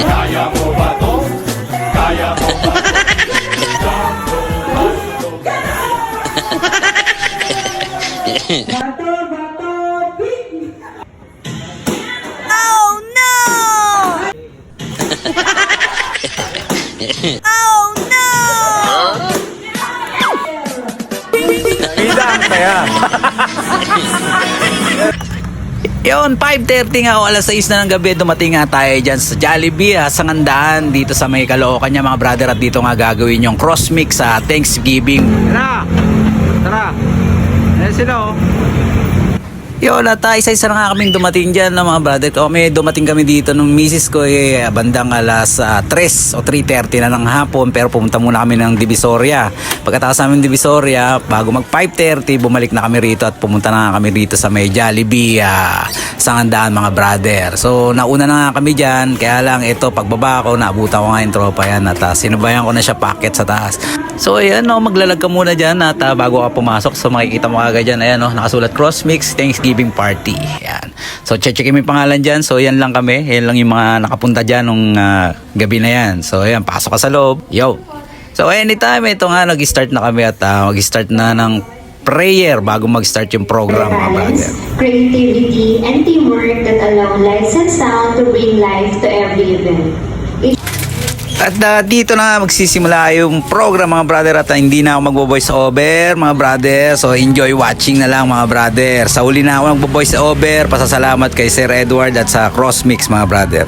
Kaya mo ba to? Kaya mo ba to? Oh no! Oh no! Bida ang saya. Yun, 5:30 nga o alas 6 na ng gabi, dumating nga tayo dyan sa Jollibee, sa Ngandaan, dito sa may Caloocan niya mga brother, at dito nga gagawin yung cross mix sa Thanksgiving. Tara! Tara! Ayan sila oh. Yun, at isa-isa na nga kaming dumating dyan mga brother. May dumating kami dito nung misis ko bandang alas 3 o 3:30 na ng hapon, pero pumunta muna kami ng Divisoria. Pagkatapos namin Divisoria, bago mag 5:30, bumalik na kami rito at pumunta na nga kami rito sa may Jollibee sa Ngandaan mga brother. So nauna na nga kami dyan, kaya lang ito pagbaba ko, naabutan ko nga yung tropa yan at sinubayan ko na siya packet sa taas. So ayan no, maglalag ka muna dyan at bago ka pumasok, so makikita mo agad dyan, ayan no, nakasulat cross mix Thanksgiving party. Ayan. So checkin mo yung pangalan dyan. So yan lang kami, yan lang yung mga nakapunta dyan nung gabi na yan. So ayan, pasok ka sa loob. Yo! So anytime, ito nga, nag-start na kami at mag-start na ng prayer bago mag-start yung program mga brother. Creativity and teamwork that allow lights and sound to bring life to every event. At dito na magsisimula yung program mga brother, at hindi na ako magbo-voice over mga brother. So enjoy watching na lang mga brother. Sa uli na ako magbo-voice over, pasasalamat kay Sir Edward at sa Cross Mix mga brother.